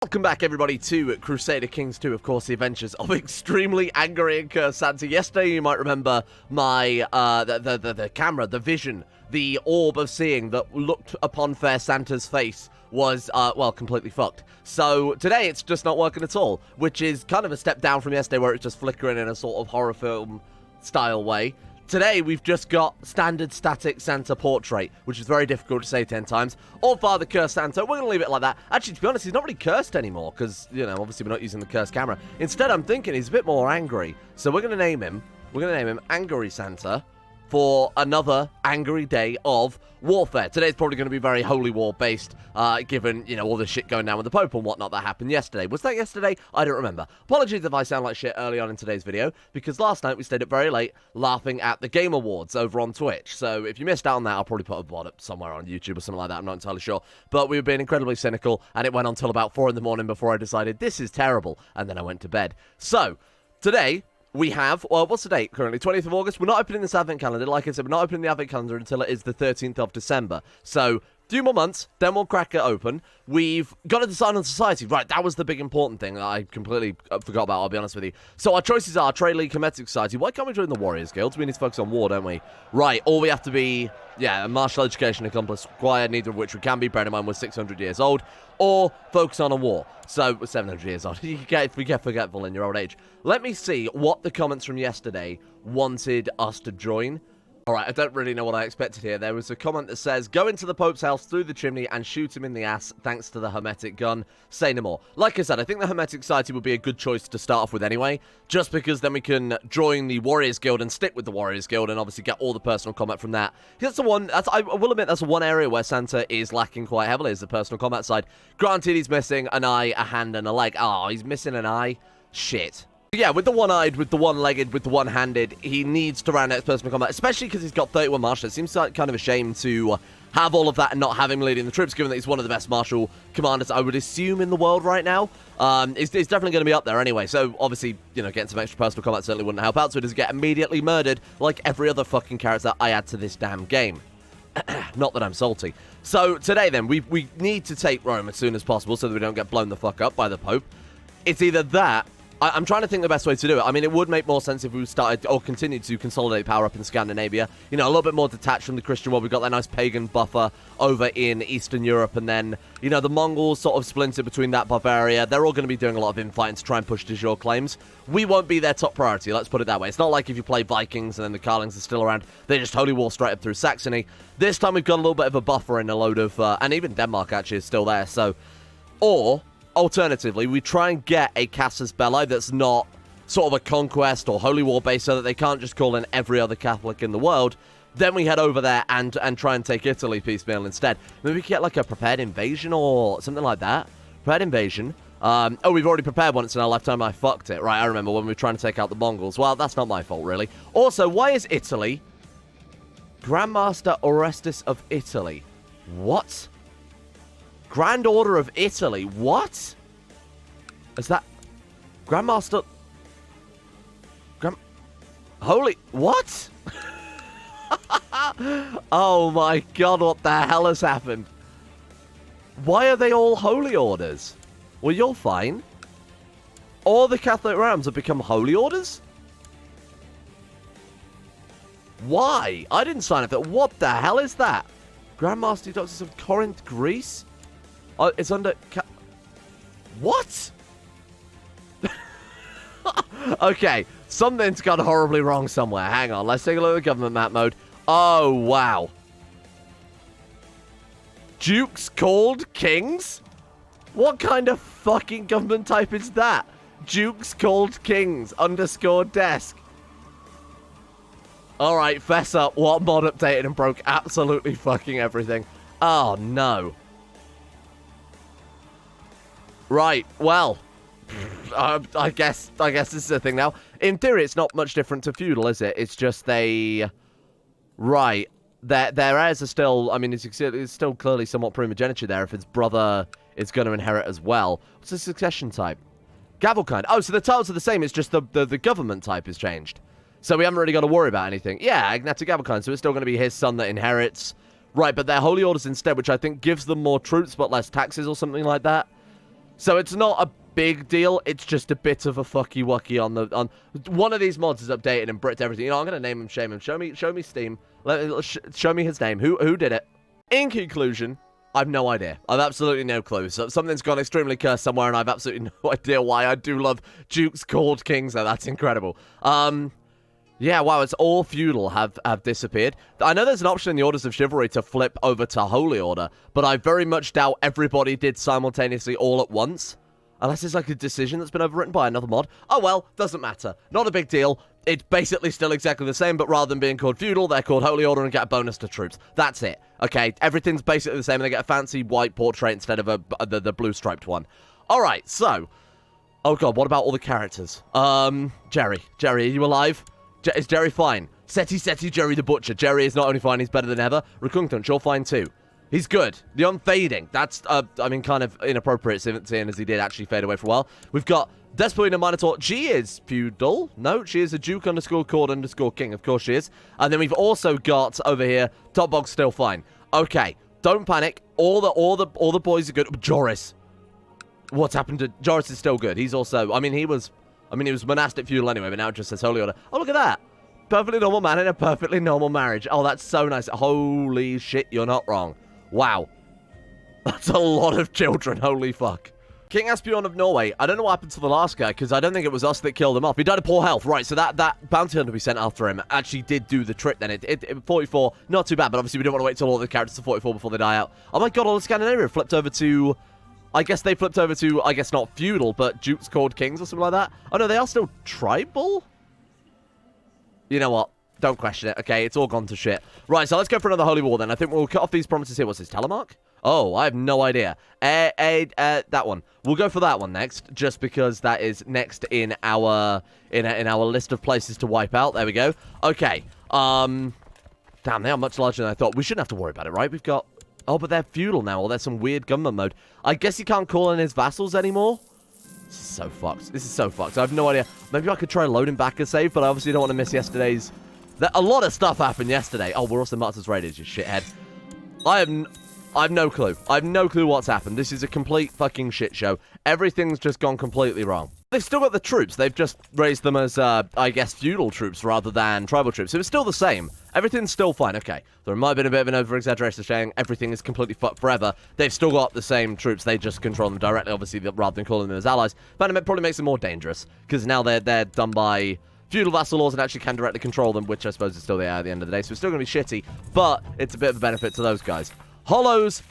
Welcome back, everybody, to Crusader Kings II, of course, the adventures of extremely angry and cursed Santa. Yesterday, you might remember my, the camera, the vision, the orb of seeing that looked upon fair Santa's face was, well, completely fucked. So, today, it's just not working at all, which is kind of a step down from yesterday where it's just flickering in a sort of horror film style way. Today, we've just got standard static Santa portrait, which is very difficult to say 10 times. Or Father Cursed Santa. We're going to leave it like that. Actually, to be honest, he's not really cursed anymore, because, you know, obviously we're not using the cursed camera. Instead, I'm thinking he's a bit more angry. So we're going to name him. We're going to name him Angry Santa for another angry day of warfare. Today's probably going to be very Holy War based, given, you know, all the shit going down with the Pope and whatnot that happened yesterday. Was that yesterday? I don't remember. Apologies if I sound like shit early on in today's video, because last night we stayed up very late laughing at the Game Awards over on Twitch. So if you missed out on that, I'll probably put a VOD up somewhere on YouTube or something like that. I'm not entirely sure. But we were being incredibly cynical, and it went on till about 4 in the morning before I decided this is terrible, and then I went to bed. So, today we have, well, what's the date currently? 20th of August. We're not opening this Advent calendar. Like I said, we're not opening the Advent calendar until it is the 13th of December. So, 2 more months, then we'll crack it open. We've got to decide on society. Right, that was the big important thing that I completely forgot about, I'll be honest with you. So our choices are Trade League, Hermetic Society. Why can't we join the Warriors Guilds? We need to focus on war, don't we? Right, or we have to be, yeah, a martial education accomplice required, neither of which we can be, bearing in mind we're 600 years old. Or focus on a war. So, we're 700 years old. You get forgetful in your old age. Let me see what the comments from yesterday wanted us to join. Alright, I don't really know what I expected here. There was a comment that says, go into the Pope's house through the chimney and shoot him in the ass thanks to the Hermetic gun. Say no more. Like I said, I think the Hermetic Society would be a good choice to start off with anyway, just because then we can join the Warriors Guild and stick with the Warriors Guild and obviously get all the personal combat from that. That's the one, I will admit, that's the one area where Santa is lacking quite heavily, is the personal combat side. Granted, he's missing an eye, a hand, and a leg. Oh, he's missing an eye? Shit. Yeah, with the one-eyed, with the one-legged, with the one-handed, he needs to round out his personal combat, especially because he's got 31 martial. It seems like kind of a shame to have all of that and not have him leading the troops, given that he's one of the best martial commanders, I would assume, in the world right now. It's definitely going to be up there anyway, so obviously, you know, getting some extra personal combat certainly wouldn't help out, so he doesn't get immediately murdered like every other fucking character I add to this damn game. Not that I'm salty. So, today then, we need to take Rome as soon as possible so that we don't get blown the fuck up by the Pope. It's either that, I'm trying to think the best way to do it. I mean, it would make more sense if we started or continued to consolidate power up in Scandinavia. You know, a little bit more detached from the Christian world. We've got that nice pagan buffer over in Eastern Europe. And then, you know, the Mongols sort of splinter between that Bavaria. They're all going to be doing a lot of infighting to try and push de jure claims. We won't be their top priority, let's put it that way. It's not like if you play Vikings and then the Carlings are still around. They just holy war straight up through Saxony. This time we've got a little bit of a buffer in a load of... and even Denmark actually is still there, so... Or... Alternatively, we try and get a Casus Belli that's not sort of a conquest or holy war base so that they can't just call in every other Catholic in the world. Then we head over there and try and take Italy piecemeal instead. Maybe we can get like a prepared invasion or something like that. Prepared invasion. Oh, we've already prepared once in our lifetime. I fucked it. Right, I remember when we were trying to take out the Mongols. Well, that's not my fault, really. Also, why is Italy Grandmaster Orestes of Italy? What? Grand Order of Italy. What? Is that... Grandmaster... Holy... What? Oh my god, what the hell has happened? Why are they all holy orders? Well, you're fine. All the Catholic realms have become holy orders? Why? I didn't sign up for that. What the hell is that? Grandmaster Doctors of Corinth, Greece? It's under... What? Okay, something's gone horribly wrong somewhere. Hang on, let's take a look at government map mode. Oh, wow. Dukes called kings? What kind of fucking government type is that? Dukes called kings _ desk. Alright, fess up. What mod updated and broke absolutely fucking everything? Oh, no. Right, well, I guess this is a thing now. In theory, it's not much different to feudal, is it? It's just they... Right, their heirs are still... I mean, it's still clearly somewhat primogeniture there if his brother is going to inherit as well. What's the succession type? Gavelkind. Oh, so the titles are the same, it's just the government type has changed. So we haven't really got to worry about anything. Yeah, Agnatic Gavelkind, so it's still going to be his son that inherits. Right, but they're holy orders instead, which I think gives them more troops but less taxes or something like that. So it's not a big deal. It's just a bit of a fucky wucky on one of these mods is updated and bricked everything. You know, I'm gonna name him, shame him. Show me Steam. Show me his name. Who did it? In conclusion, I've no idea. I've absolutely no clue. So something's gone extremely cursed somewhere, and I've absolutely no idea why. I do love dukes called kings, though. That's incredible. Yeah, wow, it's all feudal have disappeared. I know there's an option in the Orders of Chivalry to flip over to Holy Order, but I very much doubt everybody did simultaneously all at once. Unless it's like a decision that's been overwritten by another mod. Oh well, doesn't matter. Not a big deal. It's basically still exactly the same, but rather than being called feudal, they're called Holy Order and get a bonus to troops. That's it. Okay, everything's basically the same, and they get a fancy white portrait instead of the blue striped one. Alright, so... Oh god, what about all the characters? Jerry, are you alive? Is Jerry fine? Seti, Jerry the Butcher. Jerry is not only fine, he's better than ever. Rekuntant, you're fine too. He's good. The Unfading. That's, I mean, kind of inappropriate, seeing as he did actually fade away for a while. We've got Despoina Minotaur. She is feudal. No, she is a Duke _ King. Of course she is. And then we've also got over here, Top Bog's still fine. Okay, don't panic. All the boys are good. Joris. What's happened to Joris is still good. He's also, he was monastic feudal anyway, but now it just says Holy Order. Oh, look at that. Perfectly normal man in a perfectly normal marriage. Oh, that's so nice. Holy shit, you're not wrong. Wow. That's a lot of children. Holy fuck. King Asbjorn of Norway. I don't know what happened to the last guy, because I don't think it was us that killed him off. He died of poor health. Right, so that bounty hunter we sent after him actually did do the trick then. It 44, not too bad, but obviously we don't want to wait till all the characters are 44 before they die out. Oh my god, all of Scandinavia flipped over to... I guess they flipped over to, I guess not feudal, but dukes called kings or something like that. Oh no, they are still tribal? You know what? Don't question it. Okay, it's all gone to shit. Right, so let's go for another holy war then. I think we'll cut off these promises here. What's this, telemark? Oh, I have no idea. That one. We'll go for that one next, just because that is next in our in our list of places to wipe out. There we go. Okay. Damn, they are much larger than I thought. We shouldn't have to worry about it, right? We've got... Oh, but they're feudal now, or there's some weird government mode. I guess he can't call in his vassals anymore? This is so fucked. This is so fucked. I have no idea. Maybe I could try loading back a save, but I obviously don't want to miss yesterday's... A lot of stuff happened yesterday. Oh, we're also Martyr's Raiders, you shithead. I have no clue. I have no clue what's happened. This is a complete fucking shit show. Everything's just gone completely wrong. They've still got the troops. They've just raised them as, I guess, feudal troops rather than tribal troops. So it's still the same. Everything's still fine. Okay. There might have been a bit of an over-exaggeration saying everything is completely fucked forever. They've still got the same troops. They just control them directly, obviously, rather than calling them as allies. But it probably makes them more dangerous, because now they're done by feudal vassal laws and actually can directly control them, which I suppose is still the at the end of the day. So it's still going to be shitty, but it's a bit of a benefit to those guys. Hollows...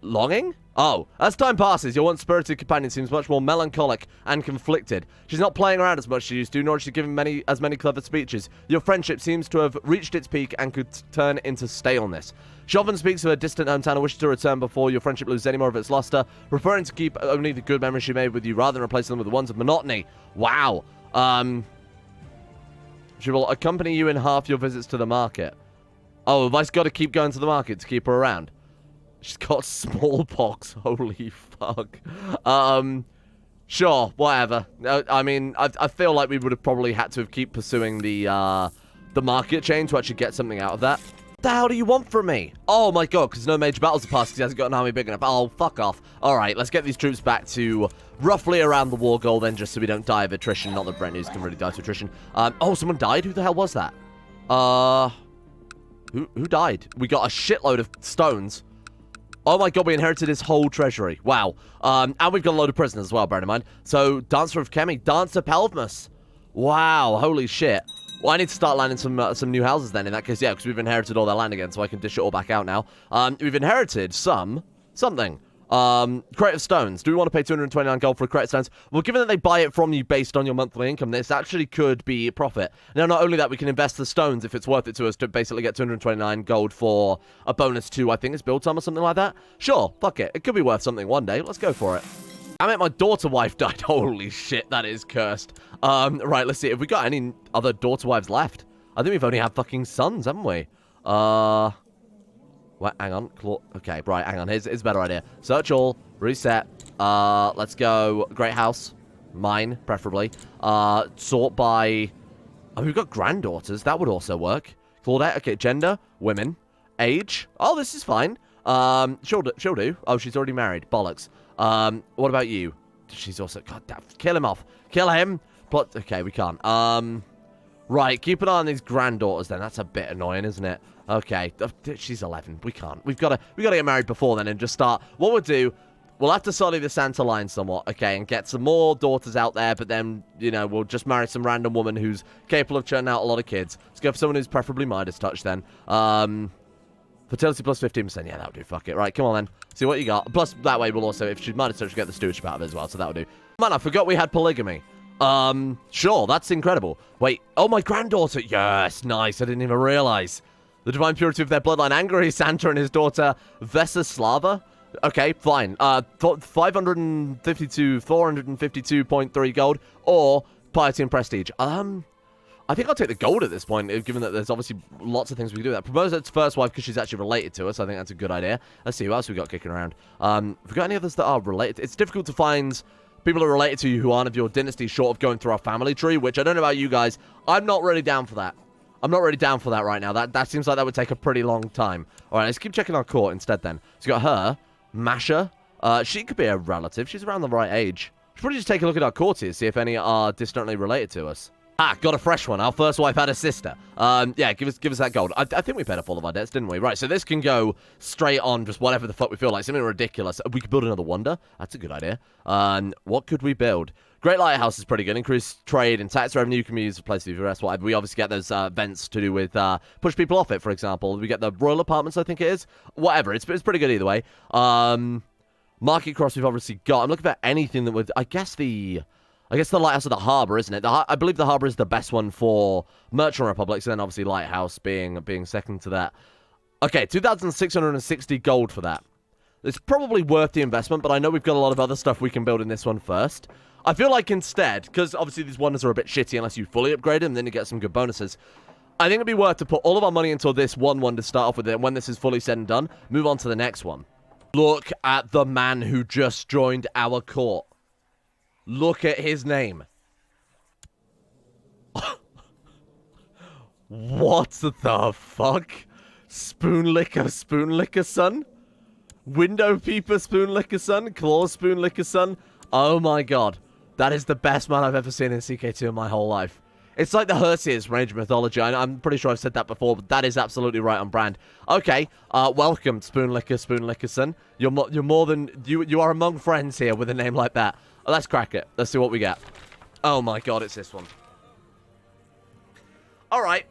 longing? Oh, as time passes, your once spirited companion seems much more melancholic and conflicted. She's not playing around as much as she used to, nor has she given as many clever speeches. Your friendship seems to have reached its peak and could turn into staleness. She often speaks of her distant hometown and wishes to return before your friendship loses any more of its luster, preferring to keep only the good memories she made with you rather than replace them with the ones of monotony. Wow. She will accompany you in half your visits to the market. Oh, have I got to keep going to the market to keep her around? She's got smallpox. Holy fuck. Sure, whatever. I feel like we would have probably had to have keep pursuing the market chain to actually get something out of that. What the hell do you want from me? Oh my god, because no major battles are passed because he hasn't got an army big enough. Oh, fuck off. Alright, let's get these troops back to roughly around the war goal then, just so we don't die of attrition. Not that Brent News can really die to attrition. Oh, someone died? Who the hell was that? Who died? We got a shitload of stones. Oh my god, we inherited his whole treasury. Wow. And we've got a load of prisoners as well, bear in mind. So, Dancer of Kemi, Dancer Pelvmus. Wow, holy shit. Well, I need to start landing some new houses then, in that case, yeah, because we've inherited all their land again, so I can dish it all back out now. We've inherited something. Crate of stones. Do we want to pay 229 gold for a crate of stones? Well, given that they buy it from you based on your monthly income, this actually could be a profit. Now, not only that, we can invest the stones if it's worth it to us to basically get 229 gold for a bonus to, I think it's build time or something like that. Sure, fuck it. It could be worth something one day. Let's go for it. I mean, my daughter wife died. Holy shit, that is cursed. Right, let's see. Have we got any other daughter wives left? I think we've only had fucking sons, haven't we? What? Hang on. Okay, right, hang on. Here's a better idea. Search all. Reset. Let's go. Great house. Mine, preferably. Sort by... Oh, we've got granddaughters. That would also work. Claudette. Okay, gender. Women. Age. Oh, this is fine. She'll do. Oh, she's already married. Bollocks. What about you? She's also... God damn. Kill him off. Kill him. Plot... Okay, we can't. Right, keep an eye on these granddaughters then. That's a bit annoying, isn't it? Okay, she's 11. We can't. We gotta get married before then and just start. What we'll do, we'll have to sully the Santa line somewhat, okay, and get some more daughters out there, but then, you know, we'll just marry some random woman who's capable of churning out a lot of kids. Let's go for someone who's preferably Midas touch then. Fertility plus 15%. Yeah, that'll do. Fuck it. Right, come on then. See what you got. Plus, that way we'll also, if she's Midas touch, we'll get the stewardship out of it as well, so that'll do. Man, I forgot we had polygamy. Sure, that's incredible. Wait, oh, my granddaughter. Yes, nice. I didn't even realize. The divine purity of their bloodline, angry Santa and his daughter, Vesaslava. Okay, fine. 452.3 gold, or piety and prestige. I think I'll take the gold at this point, given that there's obviously lots of things we can do that. Propose its first wife because she's actually related to us. I think that's a good idea. Let's see, who else we got kicking around. Have we got any others that are related? It's difficult to find people who are related to you who aren't of your dynasty, short of going through our family tree, which I don't know about you guys. I'm not really down for that. I'm not really down for that right now. That seems like that would take a pretty long time. All right, let's keep checking our court instead then. So you got her, Masha. She could be a relative. She's around the right age. Should probably just take a look at our courtiers, see if any are distantly related to us. Ah, got a fresh one. Our first wife had a sister. Yeah, give us that gold. I think we paid off all of our debts, didn't we? Right, so this can go straight on just whatever the fuck we feel like. Something ridiculous. We could build another wonder. That's a good idea. What could we build? Great Lighthouse is pretty good. Increased trade and tax revenue can be used to replace the rest. Whatever. We obviously get those vents to do with push people off it, for example. We get the royal apartments, I think it is. Whatever. It's pretty good either way. Market cross we've obviously got. I'm looking for anything that would... I guess the Lighthouse of the Harbour, isn't it? I believe the Harbour is the best one for Merchant Republics, and then obviously Lighthouse being second to that. Okay, 2,660 gold for that. It's probably worth the investment, but I know we've got a lot of other stuff we can build in this one first. I feel like instead, because obviously these wonders are a bit shitty unless you fully upgrade them, then you get some good bonuses. I think it'd be worth to put all of our money into this one wonder, start off with it, and when this is fully said and done, move on to the next one. Look at the man who just joined our court. Look at his name. What the fuck? Spoonlicker son? Window Peeper Spoonlicker son? Claw Spoonlicker son? Oh my god. That is the best man I've ever seen in CK2 in my whole life. It's like the Herseus range of mythology. I'm pretty sure I've said that before, but that is absolutely right on brand. Okay, welcome, Spoonlicker son. You're more than... You are among friends here with a name like that. Let's crack it. Let's see what we get. Oh my god, it's this one. Alright.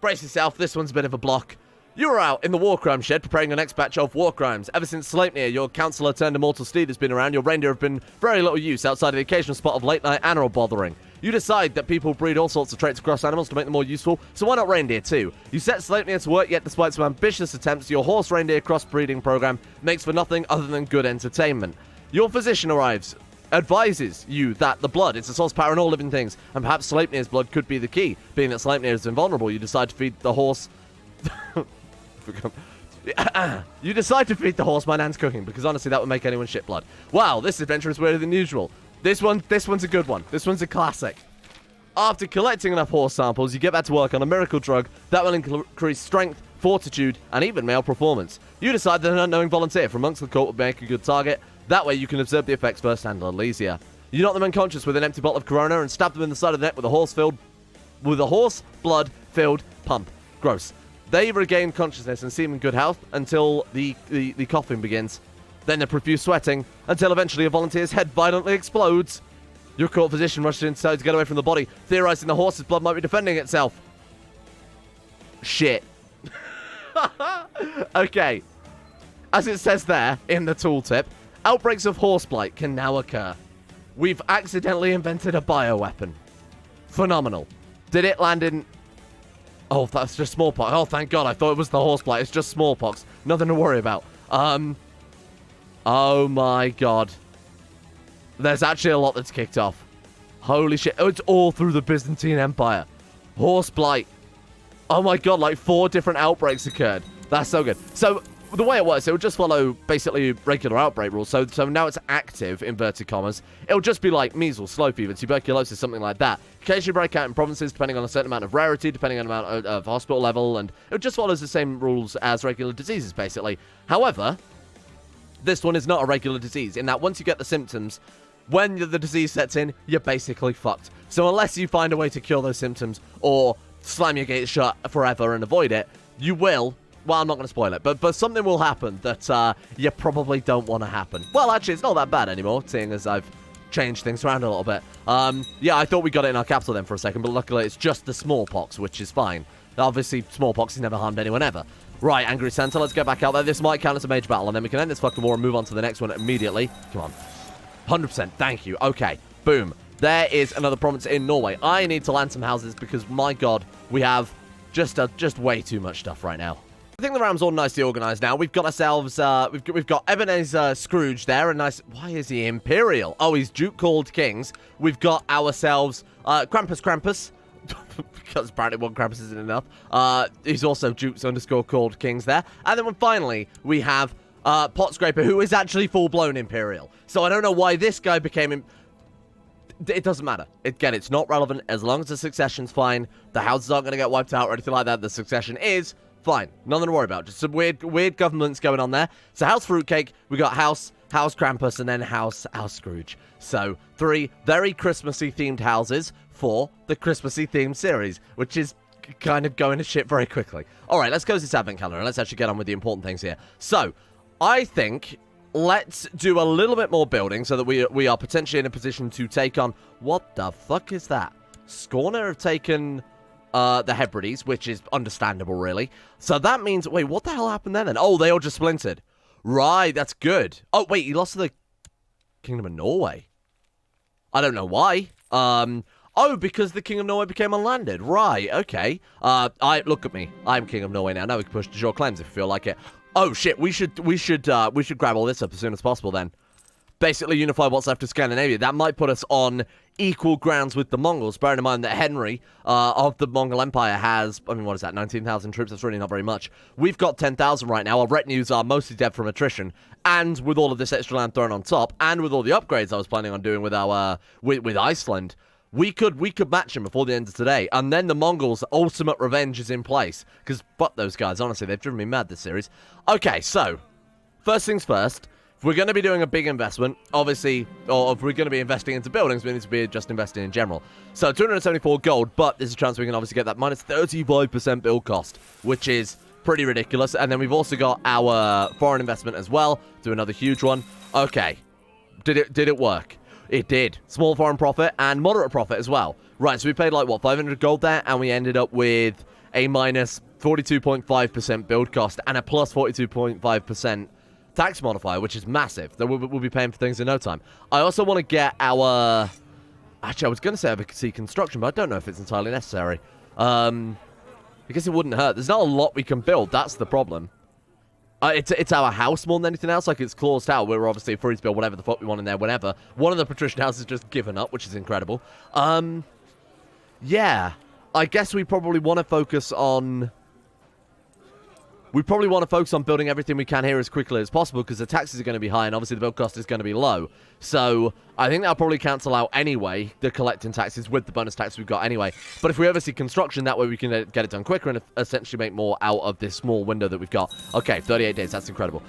Brace yourself. This one's a bit of a block. You are out in the war crime shed preparing the next batch of war crimes. Ever since Sleipnir, your counsellor turned immortal steed has been around, your reindeer have been very little use outside of the occasional spot of late night animal bothering. You decide that people breed all sorts of traits across animals to make them more useful, so why not reindeer too? You set Sleipnir to work, yet despite some ambitious attempts, your horse-reindeer crossbreeding program makes for nothing other than good entertainment. Your physician arrives, advises you that the blood is the source power in all living things, and perhaps Sleipnir's blood could be the key. Being that Sleipnir is invulnerable, you decide to feed the horse... You decide to feed the horse my nan's cooking, because honestly that would make anyone shit blood. Wow, this adventure is weirder than usual. This one's a good one. This one's a classic. After collecting enough horse samples, you get back to work on a miracle drug that will increase strength, fortitude, and even male performance. You decide that an unknowing volunteer from amongst the court would make a good target. That way you can observe the effects firsthand a little easier. You knock them unconscious with an empty bottle of Corona and stab them in the side of the neck with a horse blood-filled pump. Gross. They regain consciousness and seem in good health until the coughing begins. Then they're profuse sweating until eventually a volunteer's head violently explodes. Your court physician rushes inside to get away from the body, theorizing the horse's blood might be defending itself. Shit. Okay. As it says there in the tooltip, outbreaks of horseblight can now occur. We've accidentally invented a bioweapon. Phenomenal. Did it land in... Oh, that's just smallpox. Oh, thank God. I thought it was the horseblight. It's just smallpox. Nothing to worry about. Oh my God. There's actually a lot that's kicked off. Holy shit. Oh, it's all through the Byzantine Empire. Horseblight. Oh my God, like 4 different outbreaks occurred. That's so good. So, the way it works, it will just follow basically regular outbreak rules. So now it's active, inverted commas. It'll just be like measles, slow fever, tuberculosis, something like that. Occasionally break out in provinces, depending on a certain amount of rarity, depending on the amount of hospital level, and it just follows the same rules as regular diseases, basically. However, This one is not a regular disease, in that once you get the symptoms, when the disease sets in, you're basically fucked. So unless you find a way to cure those symptoms, or slam your gates shut forever and avoid it, you will... Well, I'm not going to spoil it, but something will happen that you probably don't want to happen. Well, actually, it's not that bad anymore, seeing as I've changed things around a little bit. Yeah, I thought we got it in our capital then for a second, but luckily it's just the smallpox, which is fine. Obviously, smallpox has never harmed anyone ever. Right, Angry Santa, let's get back out there. This might count as a major battle, and then we can end this fucking war and move on to the next one immediately. Come on. 100%, thank you. Okay, boom. There is another province in Norway. I need to land some houses because, my god, we have just way too much stuff right now. I think the round's all nicely organized now. We've got ourselves, we've got Ebenezer Scrooge there, a nice... Why is he Imperial? Oh, he's Duke called Kings. We've got ourselves, Krampus. Because apparently one Krampus isn't enough. He's also Dukes _ called Kings there. And then finally, we have, Pot Scraper, who is actually full-blown Imperial. So I don't know why this guy became... It doesn't matter. Again, it's not relevant. As long as the succession's fine, the houses aren't going to get wiped out or anything like that. The succession is... fine. Nothing to worry about. Just some weird governments going on there. So House Fruitcake, we got House Krampus, and then House Scrooge. So 3 very Christmassy themed houses for the Christmassy themed series, which is kind of going to shit very quickly. All right, let's close this advent calendar and let's actually get on with the important things here. So I think let's do a little bit more building so that we are potentially in a position to take on... What the fuck is that? Scorner have taken... the Hebrides, which is understandable, really. So that means... Wait, what the hell happened then? Oh, they all just splintered. Right, that's good. Oh, wait, he lost to the Kingdom of Norway. I don't know why. Oh, because the King of Norway became unlanded. Right, okay. Look at me. I'm King of Norway now. Now we can push de jure claims if you feel like it. Oh, shit, we should grab all this up as soon as possible, then. Basically unify what's left of Scandinavia. That might put us on equal grounds with the Mongols, bearing in mind that Henry of the Mongol Empire has, I mean, what is that, 19,000 troops? That's really not very much. We've got 10,000 right now. Our retinues are mostly dead from attrition, and with all of this extra land thrown on top, and with all the upgrades I was planning on doing with our with Iceland, we could match them before the end of today, and then the Mongols' ultimate revenge is in place, because fuck those guys, honestly, they've driven me mad this series. Okay, so, first things first. If we're going to be doing a big investment, obviously, or if we're going to be investing into buildings, we need to be just investing in general. So 274 gold, but there's a chance we can obviously get that minus 35% build cost, which is pretty ridiculous. And then we've also got our foreign investment as well. Do another huge one. Okay. Did it work? It did. Small foreign profit and moderate profit as well. Right, so we paid like, what, 500 gold there? And we ended up with a minus 42.5% build cost and a plus 42.5% tax modifier, which is massive. That we'll be paying for things in no time. I also want to get our... Actually, I was going to say oversee construction, but I don't know if it's entirely necessary. I guess it wouldn't hurt. There's not a lot we can build. That's the problem. It's our house more than anything else. Like, it's closed out. We're obviously free to build whatever the fuck we want in there whenever. One of the patrician houses has just given up, which is incredible. Yeah. I guess we probably want to focus on... We probably want to focus on building everything we can here as quickly as possible because the taxes are going to be high and obviously the build cost is going to be low. So I think that'll probably cancel out anyway, the collecting taxes with the bonus tax we've got anyway. But if we oversee construction, that way we can get it done quicker and essentially make more out of this small window that we've got. Okay, 38 days, that's incredible.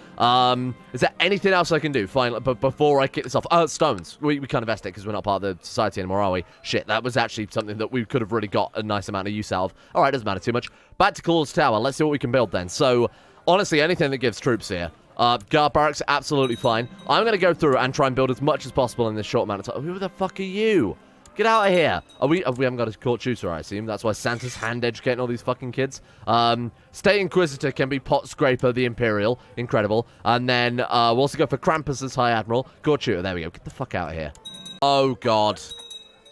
Is there anything else I can do finally, but before I kick this off? Stones. We can't invest it because we're not part of the society anymore, are we? Shit, that was actually something that we could have really got a nice amount of use out of. Alright, doesn't matter too much. Back to Claw's Tower. Let's see what we can build then. So, honestly, anything that gives troops here. Guard barracks, absolutely fine. I'm going to go through and try and build as much as possible in this short amount of time. Who the fuck are you? Get out of here. We haven't got a court Kewsor, I assume. That's why Santa's hand-educating all these fucking kids. State Inquisitor can be Pot Scraper, the Imperial. Incredible. And then we'll also go for Krampus as High Admiral. Court Shooter, there we go. Get the fuck out of here. Oh, God.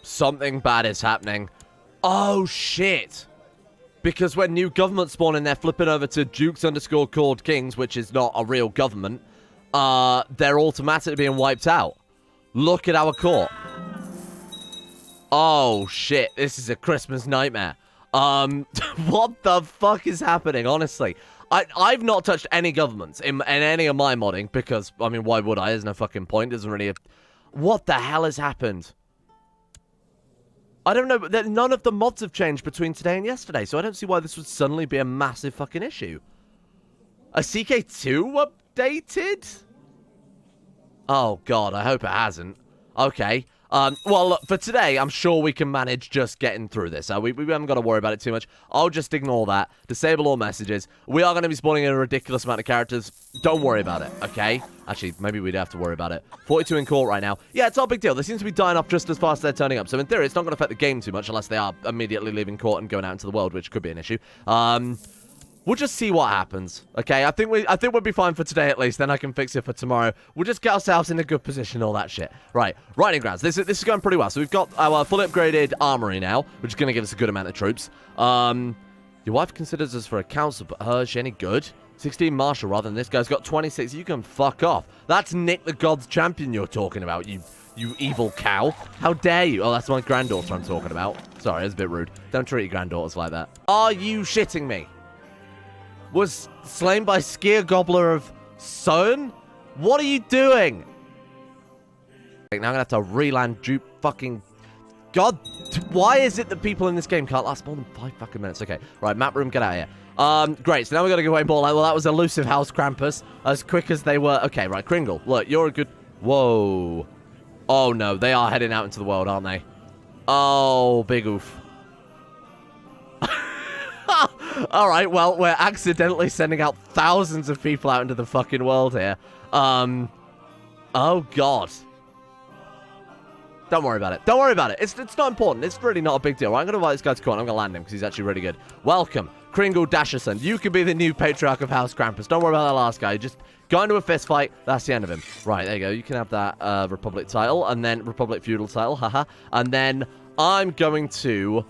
Something bad is happening. Oh, shit. Because when new governments spawn in, they're flipping over to Dukes _ called Kings, which is not a real government. They're automatically being wiped out. Look at our court. Oh, shit. This is a Christmas nightmare. What the fuck is happening, honestly? I've not touched any governments in any of my modding because, I mean, why would I? There's no fucking point. There's really What the hell has happened? I don't know, but none of the mods have changed between today and yesterday, so I don't see why this would suddenly be a massive fucking issue. A CK2 updated? Oh, God, I hope it hasn't. Okay. Well, look, for today, I'm sure we can manage just getting through this. We haven't got to worry about it too much. I'll just ignore that. Disable all messages. We are going to be spawning in a ridiculous amount of characters. Don't worry about it, okay? Actually, maybe we'd have to worry about it. 42 in court right now. Yeah, it's not a big deal. They seem to be dying off just as fast as they're turning up. So in theory, it's not going to affect the game too much unless they are immediately leaving court and going out into the world, which could be an issue. We'll just see what happens, okay? I think we'll be fine for today at least. Then I can fix it for tomorrow. We'll just get ourselves in a good position, all that shit. Right, riding grounds. This is going pretty well. So we've got our fully upgraded armory now, which is going to give us a good amount of troops. Your wife considers us for a council, but is she any good? 16 marshal rather than this guy's got 26. You can fuck off. That's Nick the God's champion you're talking about, you evil cow. How dare you? Oh, that's my granddaughter I'm talking about. Sorry, that's a bit rude. Don't treat your granddaughters like that. Are you shitting me? Was slain by Skier Gobbler of Sohn? What are you doing? Now I'm gonna have to reland dupe fucking... God, why is it that people in this game can't last more than 5 fucking minutes? Okay, right, map room, get out of here. Great, so now we gotta go away and ball out. Well, that was elusive House Krampus, as quick as they were. Okay, right, Kringle, look, you're a good... Whoa. Oh, no, they are heading out into the world, aren't they? Oh, big oof. Alright, well, we're accidentally sending out thousands of people out into the fucking world here. Oh, God. Don't worry about it. Don't worry about it. It's not important. It's really not a big deal. Right, I'm going to invite this guy to come on. I'm going to land him because he's actually really good. Welcome, Kringle Dasherson. You could be the new Patriarch of House Krampus. Don't worry about that last guy. Just go into a fist fight. That's the end of him. Right, there you go. You can have that Republic title and then Republic Feudal title. Haha. And then I'm going to...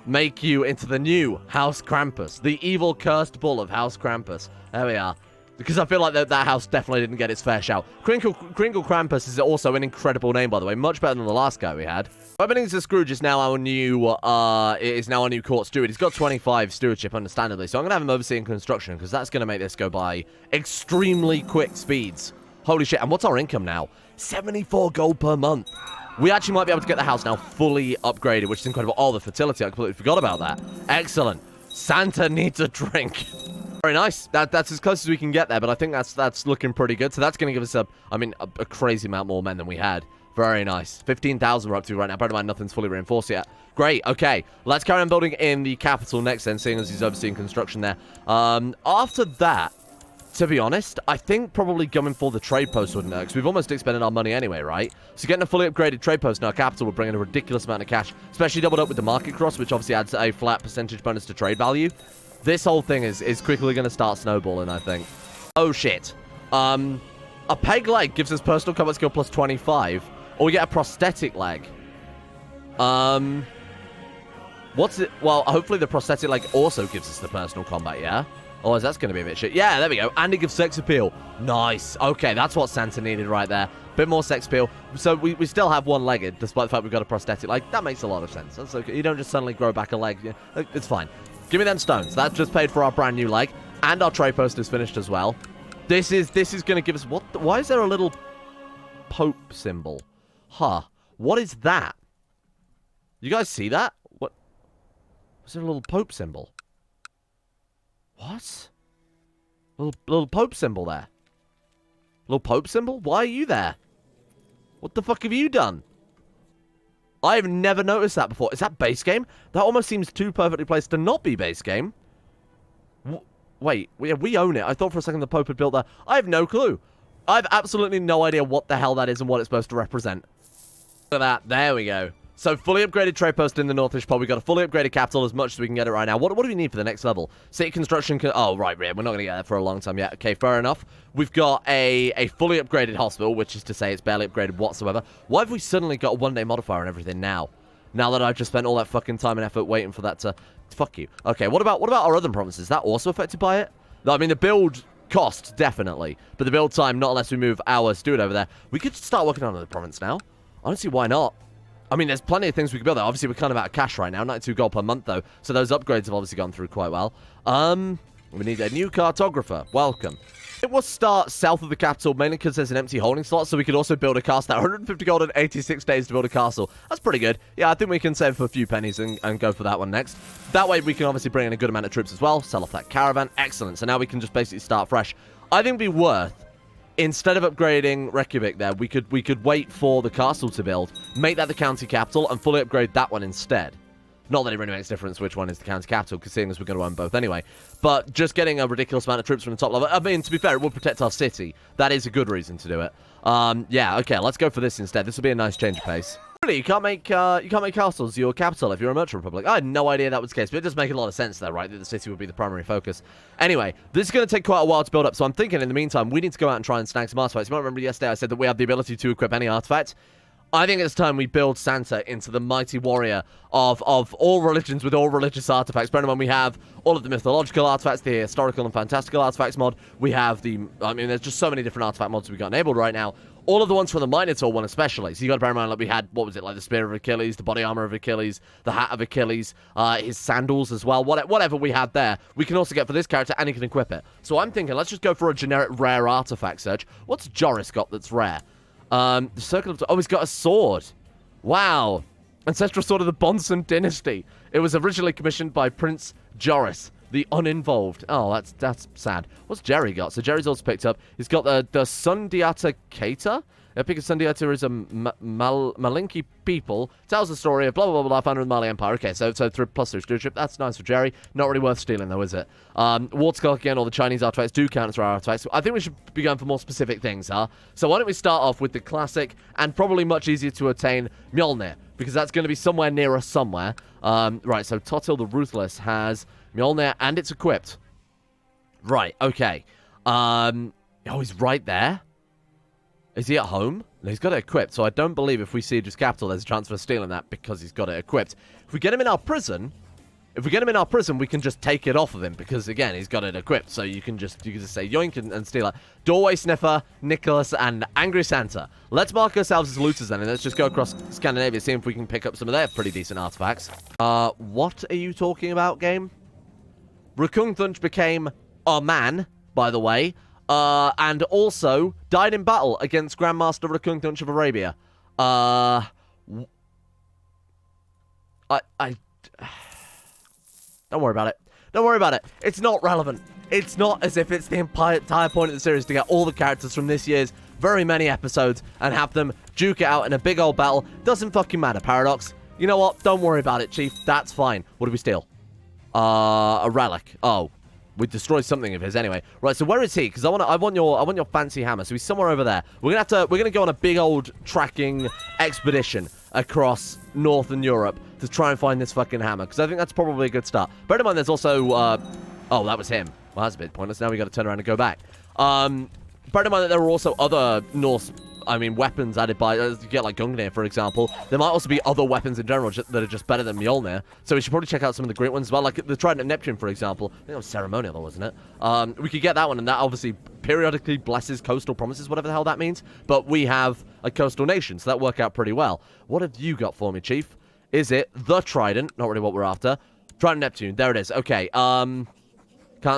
make you into the new House Krampus. The evil cursed bull of House Krampus. There we are. Because I feel like that house definitely didn't get its fair shout. Kringle Krampus is also an incredible name, by the way. Much better than the last guy we had. Ebenezer Scrooge is now our new court steward. He's got 25 stewardship, understandably. So I'm going to have him overseeing construction, because that's going to make this go by extremely quick speeds. Holy shit. And what's our income now? 74 gold per month. We actually might be able to get the house now fully upgraded, which is incredible. Oh, the fertility. I completely forgot about that. Excellent. Santa needs a drink. Very nice. That's as close as we can get there, but I think that's looking pretty good. So that's going to give us a crazy amount more men than we had. Very nice. 15,000 we're up to right now. Bear in mind, nothing's fully reinforced yet. Great. Okay. Let's carry on building in the capital next then, seeing as he's overseeing construction there. After that, to be honest, I think probably going for the trade post wouldn't hurt, because we've almost expended our money anyway, right? So getting a fully upgraded trade post in our capital would bring in a ridiculous amount of cash, especially doubled up with the market cross, which obviously adds a flat percentage bonus to trade value. This whole thing is quickly going to start snowballing, I think. Oh, shit. A peg leg gives us personal combat skill plus 25, or we get a prosthetic leg. What's it? Well, hopefully the prosthetic leg also gives us the personal combat, yeah? Otherwise, that's going to be a bit shit. Yeah, there we go. And it gives sex appeal. Nice. Okay, that's what Santa needed right there. Bit more sex appeal. So we still have one-legged, despite the fact we've got a prosthetic. Like, that makes a lot of sense. That's okay. You don't just suddenly grow back a leg. It's fine. Give me them stones. That's just paid for our brand new leg. And our trade post is finished as well. This is going to give us... Why is there a little Pope symbol? Huh. What is that? You guys see that? What? Was there a little Pope symbol? What? Little Pope symbol there. Little Pope symbol? Why are you there? What the fuck have you done? I have never noticed that before. Is that base game? That almost seems too perfectly placed to not be base game. Wait, we own it. I thought for a second the Pope had built that. I have no clue. I have absolutely no idea what the hell that is and what it's supposed to represent. Look at that. There we go. So, fully upgraded trade post in the Northish pod. We've got a fully upgraded capital as much as we can get it right now. What do we need for the next level? City construction... Oh, right. We're not going to get there for a long time yet. Okay, fair enough. We've got a fully upgraded hospital, which is to say it's barely upgraded whatsoever. Why have we suddenly got a one-day modifier and everything now? Now that I've just spent all that fucking time and effort waiting for that to... Fuck you. Okay, what about our other provinces? Is that also affected by it? I mean, the build cost, definitely. But the build time, not unless we move our steward over there. We could start working on another province now. I don't see why not. I mean, there's plenty of things we could build there. Obviously, we're kind of out of cash right now. 92 gold per month, though. So those upgrades have obviously gone through quite well. We need a new cartographer. Welcome. It will start south of the capital, mainly because there's an empty holding slot, so we could also build a castle. 150 gold and 86 days to build a castle. That's pretty good. Yeah, I think we can save for a few pennies and go for that one next. That way, we can obviously bring in a good amount of troops as well. Sell off that caravan. Excellent. So now we can just basically start fresh. I think it'd be worth instead of upgrading Reykjavik there, we could wait for the castle to build, make that the county capital, and fully upgrade that one instead. Not that it really makes a difference which one is the county capital, because seeing as we're going to own both anyway. But just getting a ridiculous amount of troops from the top level, I mean, to be fair, it will protect our city. That is a good reason to do it. Yeah, okay, let's go for this instead. This will be a nice change of pace. Really, you can't make castles your capital if you're a merchant republic. I had no idea that was the case, but it does make a lot of sense there, right? That the city would be the primary focus. Anyway, this is going to take quite a while to build up, so I'm thinking in the meantime, we need to go out and try and snag some artifacts. You might remember yesterday I said that we have the ability to equip any artifact. I think it's time we build Santa into the mighty warrior of all religions with all religious artifacts. Bear in mind, we have all of the mythological artifacts, the historical and fantastical artifacts mod. We have the, I mean, there's just so many different artifact mods we've got enabled right now. All of the ones from the Minotaur one especially. So you got to bear in mind, like, we had, what was it, like the Spear of Achilles, the Body Armor of Achilles, the Hat of Achilles, his sandals as well. Whatever we had there, we can also get for this character, and he can equip it. So I'm thinking, let's just go for a generic rare artifact search. What's Joris got that's rare? The Circle of... Oh, he's got a sword. Wow. Ancestral Sword of the Bonson Dynasty. It was originally commissioned by Prince Joris, the uninvolved. Oh, that's sad. What's Jerry got? So Jerry's also picked up. He's got the Sundiata Keita. Because Sundiata is a Malinki people. Tells the story of blah, blah, blah, blah, founder of the Mali Empire. Okay, so plus 3 stewardship. That's nice for Jerry. Not really worth stealing, though, is it? Waterskull, again, all the Chinese artifacts do count as rare artifacts. I think we should be going for more specific things, huh? So why don't we start off with the classic and probably much easier to attain Mjolnir, because that's going to be somewhere near us somewhere. Right, so Totil the Ruthless has Mjolnir, and it's equipped. Right, okay. Oh, he's right there. Is he at home? No, he's got it equipped, so I don't believe if we siege his capital, there's a chance for stealing that because he's got it equipped. If we get him in our prison, we can just take it off of him because, again, he's got it equipped. So you can just say yoink and steal it. Doorway Sniffer, Nicholas, and Angry Santa. Let's mark ourselves as looters then, and let's just go across Scandinavia, see if we can pick up some of their pretty decent artifacts. What are you talking about, game? Rakungthunch became a man, by the way. And also died in battle against Grandmaster Rakungthunch of Arabia. Don't worry about it. Don't worry about it. It's not relevant. It's not as if it's the entire point of the series to get all the characters from this year's very many episodes and have them duke it out in a big old battle. Doesn't fucking matter, Paradox. You know what? Don't worry about it, Chief. That's fine. What did we steal? A relic. Oh. We destroyed something of his anyway. Right, so where is he? Because I want your fancy hammer. So he's somewhere over there. We're gonna go on a big old tracking expedition across Northern Europe to try and find this fucking hammer. Because I think that's probably a good start. Bear in mind, there's also oh, that was him. Well, that's a bit pointless. Now we got to turn around and go back. Bear in mind that there were also other Norse, weapons added by, you get like Gungnir, for example. There might also be other weapons in general that are just better than Mjolnir. So we should probably check out some of the great ones as well, like the Trident of Neptune, for example. I think that was ceremonial, though, wasn't it? We could get that one, and that obviously periodically blesses coastal promises, whatever the hell that means. But we have a coastal nation, so that worked out pretty well. What have you got for me, Chief? Is it the Trident? Not really what we're after. Trident of Neptune, there it is. Okay, can't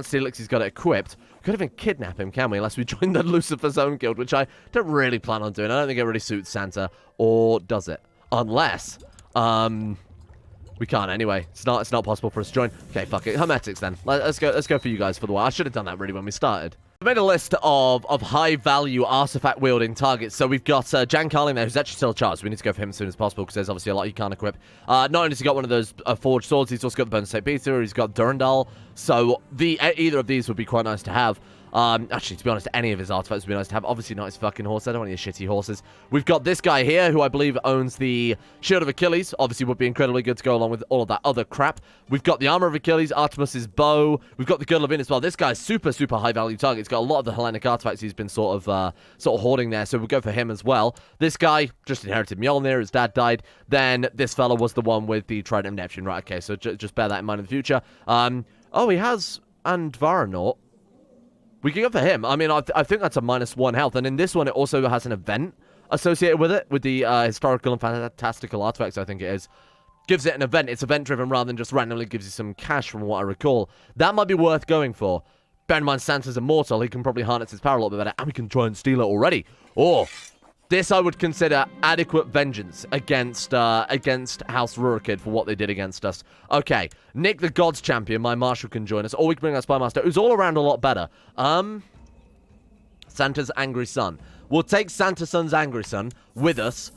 steal it because he's got it equipped. Could even kidnap him, can we? Unless we join the Lucifer's Own Guild, which I don't really plan on doing. I don't think it really suits Santa, or does it? Unless, we can't anyway. It's not possible for us to join. Okay, fuck it. Hermetics then. Let's go for you guys for the while. I should have done that really when we started. I made a list of high-value artifact-wielding targets. So we've got Jan Carling there, who's actually still charged. We need to go for him as soon as possible, because there's obviously a lot he can't equip. Not only has he got one of those forged swords, he's also got the Bones of St. Peter, he's got Durandal. So either of these would be quite nice to have. Actually, to be honest, any of his artifacts would be nice to have. Obviously not his fucking horse. I don't want any shitty horses. We've got this guy here, who I believe owns the Shield of Achilles. Obviously would be incredibly good to go along with all of that other crap. We've got the Armor of Achilles, Artemis's bow. We've got the Girdle of In as well. This guy's super, super high-value target. He's got a lot of the Hellenic artifacts he's been sort of hoarding there, so we'll go for him as well. This guy just inherited Mjolnir. His dad died. Then this fella was the one with the Trident of Neptune. Right, okay, so just bear that in mind in the future. Oh, he has Andvaranaut. We can go for him. I mean, I think that's a -1 health. And in this one, it also has an event associated with it, with the historical and fantastical artifacts, I think it is. Gives it an event. It's event-driven rather than just randomly gives you some cash, from what I recall. That might be worth going for. Bear in mind, Santa's immortal. He can probably harness his power a little bit better. And we can try and steal it already. Oh, this I would consider adequate vengeance against House Rurikid for what they did against us. Okay, Nick the Gods Champion, my marshal, can join us. Or we can bring our Spy Master, who's all around a lot better. Santa's angry son. We'll take Santa's son's angry son with us,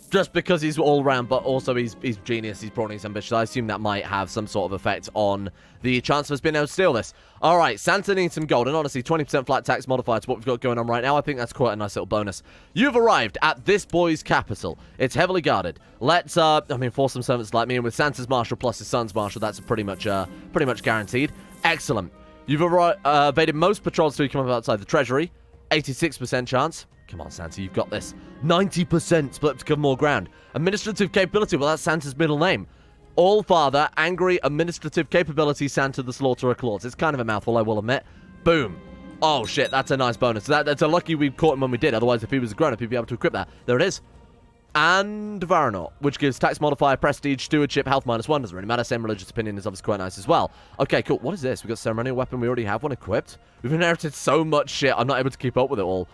just because he's all around, but also he's genius, he's broadening, he's ambitious. I assume that might have some sort of effect on the chance of us being able to steal this. Alright, Santa needs some gold, and honestly, 20% flat tax modifier to what we've got going on right now. I think that's quite a nice little bonus. You've arrived at this boy's capital. It's heavily guarded. Let's, force some servants like me, and with Santa's marshal plus his son's marshal, that's pretty much guaranteed. Excellent. You've evaded most patrols till you come up outside the treasury. 86% chance. Come on, Santa, you've got this. 90% split up to cover more ground. Administrative capability, well, that's Santa's middle name. All-Father, angry, administrative capability, Santa the Slaughterer Claus. It's kind of a mouthful, I will admit. Boom. Oh, shit, that's a nice bonus. That's a lucky we caught him when we did. Otherwise, if he was a grown-up, he'd be able to equip that. There it is. And Varanaut, which gives tax modifier, prestige, stewardship, health -1. Doesn't really matter. Same religious opinion is obviously quite nice as well. Okay, cool. What is this? We've got ceremonial weapon. We already have one equipped. We've inherited so much shit. I'm not able to keep up with it all.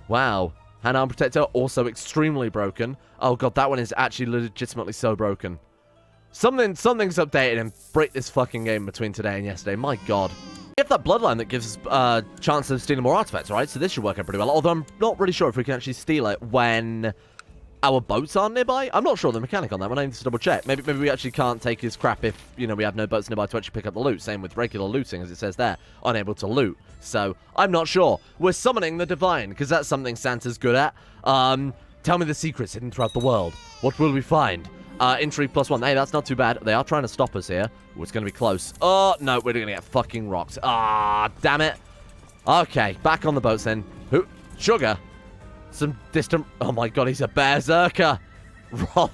Wow. Hand arm protector, also extremely broken. Oh god, that one is actually legitimately so broken. Something's updated and break this fucking game between today and yesterday. My god. We have that bloodline that gives us chance of stealing more artifacts, right? So this should work out pretty well. Although I'm not really sure if we can actually steal it when our boats aren't nearby. I'm not sure the mechanic on that one. I need to double check. Maybe we actually can't take his crap if, you know, we have no boats nearby to actually pick up the loot. Same with regular looting, as it says there. Unable to loot. So, I'm not sure. We're summoning the divine, because that's something Santa's good at. Tell me the secrets hidden throughout the world. What will we find? Intrigue +1. Hey, that's not too bad. They are trying to stop us here. Ooh, it's going to be close. Oh, no, we're going to get fucking rocked. Ah, damn it. Okay, back on the boats then. Who? Sugar? Some distant... Oh my god, he's a berserker. Rob.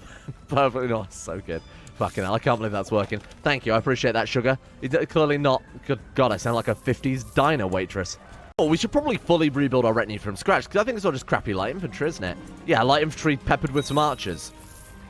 Perfectly not. So good. Fucking hell, I can't believe that's working. Thank you, I appreciate that, Sugar. He's clearly not... Good god, I sound like a 50s diner waitress. Oh, we should probably fully rebuild our retinue from scratch, because I think it's all just crappy light infantry, isn't it? Yeah, light infantry peppered with some archers.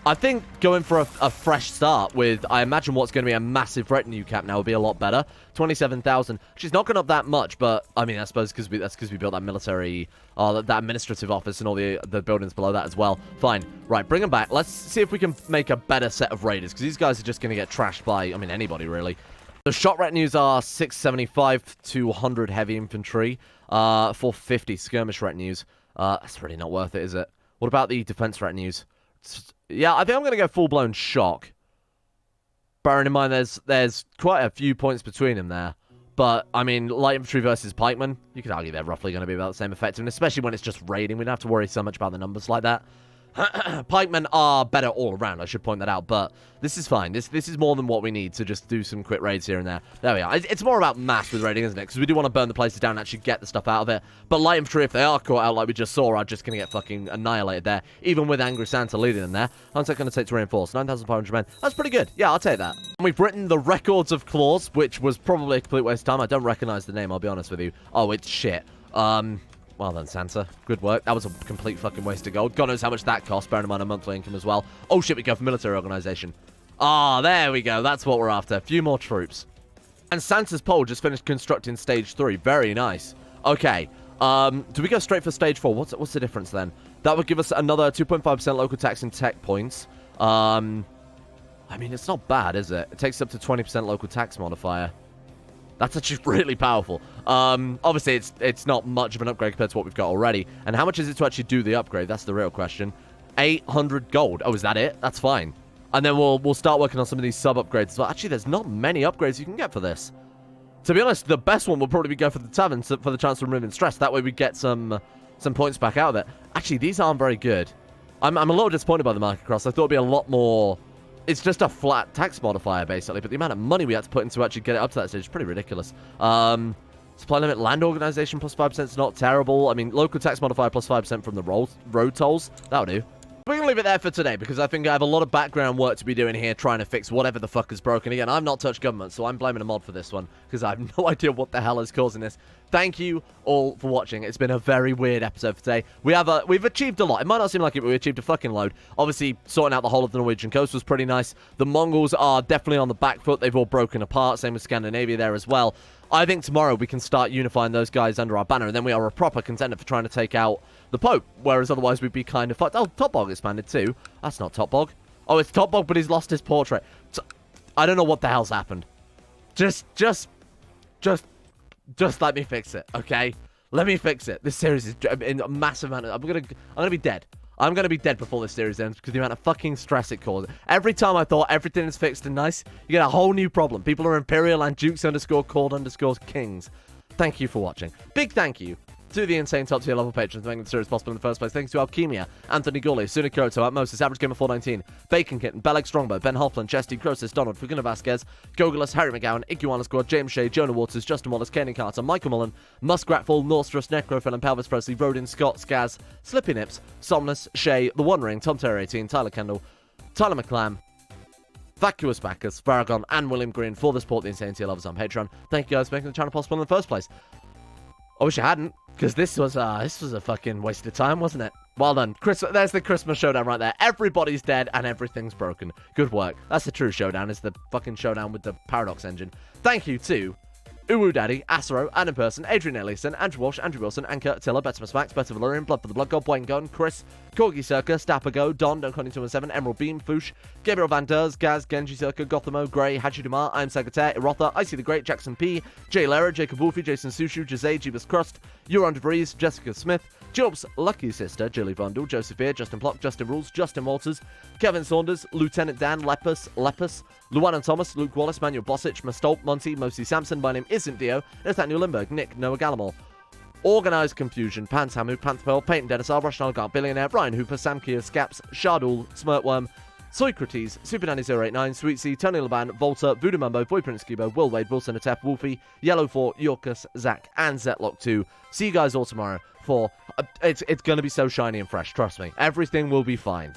I think going for a fresh start with, I imagine what's going to be a massive retinue cap now would be a lot better. 27,000. She's not gone up that much, but, I mean, I suppose that's because we built that military, that administrative office and all the buildings below that as well. Fine. Right, bring them back. Let's see if we can make a better set of raiders, because these guys are just going to get trashed by, I mean, anybody, really. The shot retinues are 675 to 100 heavy infantry, 450 skirmish retinues. That's really not worth it, is it? What about the defense retinues? Yeah, I think I'm going to go full-blown shock. Bearing in mind there's quite a few points between them there. But, I mean, light infantry versus pikemen, you could argue they're roughly going to be about the same effectiveness, especially when it's just raiding. We don't have to worry so much about the numbers like that. Pikemen are better all around, I should point that out, but this is fine. This is more than what we need to just do some quick raids here and there. There we are. It's more about mass with raiding, isn't it? Because we do want to burn the places down and actually get the stuff out of it. But light infantry, if they are caught out like we just saw, are just going to get fucking annihilated there, even with Angry Santa leading them there. How much is that going to take to reinforce? 9,500 men. That's pretty good. Yeah, I'll take that. And we've written the Records of Claws, which was probably a complete waste of time. I don't recognize the name, I'll be honest with you. Oh, it's shit. Well done, Santa. Good work. That was a complete fucking waste of gold. God knows how much that cost, bearing in mind a monthly income as well. Oh shit, we go for military organization. Ah, there we go. That's what we're after. A few more troops. And Santa's pole just finished constructing stage 3. Very nice. Okay. Do we go straight for stage 4? What's the difference then? That would give us another 2.5% local tax and tech points. I mean, it's not bad, is it? It takes up to 20% local tax modifier. That's actually really powerful. Obviously, it's not much of an upgrade compared to what we've got already. And how much is it to actually do the upgrade? That's the real question. 800 gold. Oh, is that it? That's fine. And then we'll start working on some of these sub-upgrades as well. Actually, there's not many upgrades you can get for this. To be honest, the best one will probably be go for the tavern for the chance of removing stress. That way we get some points back out of it. Actually, these aren't very good. I'm a little disappointed by the market cross. I thought it'd be a lot more... It's just a flat tax modifier, basically, but the amount of money we had to put into actually get it up to that stage is pretty ridiculous. Supply limit land organization plus 5% is not terrible. I mean, local tax modifier plus 5% from the road tolls. That'll do. We're going to leave it there for today, because I think I have a lot of background work to be doing here trying to fix whatever the fuck is broken. Again, I've not touched government, so I'm blaming a mod for this one, because I have no idea what the hell is causing this. Thank you all for watching. It's been a very weird episode for today. We've achieved a lot. It might not seem like it, but we achieved a fucking load. Obviously, sorting out the whole of the Norwegian coast was pretty nice. The Mongols are definitely on the back foot. They've all broken apart. Same with Scandinavia there as well. I think tomorrow we can start unifying those guys under our banner, and then we are a proper contender for trying to take out the Pope, whereas otherwise we'd be kind of fucked. Oh, Topbog expanded too. That's not Topbog. Oh, it's Topbog, but he's lost his portrait. So, I don't know what the hell's happened. Just let me fix it, okay? Let me fix it. This series is in a massive amount of... I'm gonna be dead. I'm gonna be dead before this series ends because the amount of fucking stress it causes. Every time I thought everything is fixed and nice, you get a whole new problem. People are Imperial and Dukes _called _kings. Thank you for watching. Big thank you to the insane top tier level patrons for making the series possible in the first place. Thanks to Alchemia, Anthony Gully, Sunikoto, Atmosis, Average Gamer 419, Bacon Kitten, Belek Strongbow, Ben Hoffland, Chesty, Crosis, Donald, Faguna Vasquez, Gogolus, Harry McGowan, Iguana Squad, James Shea, Jonah Waters, Justin Wallace, Kanan Carter, Michael Mullen, Muskratful, Norstrus, Necrophil, and Pelvis Presley, Rodin, Scott, Skaz, Slippy Nips, Somnus, Shay, The One Ring, Tom Terry 18, Tyler Kendall, Tyler McClam, Vacuous Bacchus, Varagon, and William Green for the support the insane tier levels on Patreon. Thank you guys for making the channel possible in the first place. I wish I hadn't, because this was a fucking waste of time, wasn't it? Well done. There's the Christmas showdown right there. Everybody's dead and everything's broken. Good work. That's the true showdown, is the fucking showdown with the Paradox engine. Thank you to Uwu Daddy, Asero, Adam Person, Adrian Ellison, Andrew Walsh, Andrew Wilson, Anchor, Attila, Betimus Max, Better Valerian, Blood for the Blood God, Boyne Gun, Chris, Corgi Circa, Stappago, Don, Don217, Emerald Beam, Foosh, Gabriel Van Ders, Gaz, Genji Circa, Gothamo, Grey, Hachi Dumar, I'm Sagataire, Erotha, Icy the Great, Jackson P, Jay Lara, Jacob Wolfie, Jason Sushu, Jose, Jeebus Crust, Euron DeVries, Jessica Smith, Jobs, Lucky Sister, Julie Bundle, Joseph Beer, Justin Plock, Justin Rules, Justin Walters, Kevin Saunders, Lieutenant Dan, Lepus, Luan Thomas, Luke Wallace, Manuel Bosic, Mastolp, Monty, Mosi Sampson, my name isn't Dio, Nathaniel Limburg, Nick, Noah Gallimore, Organised Confusion, Pantamu, Pantherpearl, Peyton Denisar, Russian Oligarch, Billionaire, Brian Hooper, Sam Kia, Scaps, Shardul, Smirtworm, Soicrates, Super Nanny 089, Sweet C, Tony Laban, Volta, Voodoo Mumbo, Boy Prince Skibo, Will Wade, Wilson Atef, Wolfie, Yellow 4, Yorkus, Zach, and Zetlock 2. See you guys all tomorrow for... it's going to be so shiny and fresh, trust me. Everything will be fine.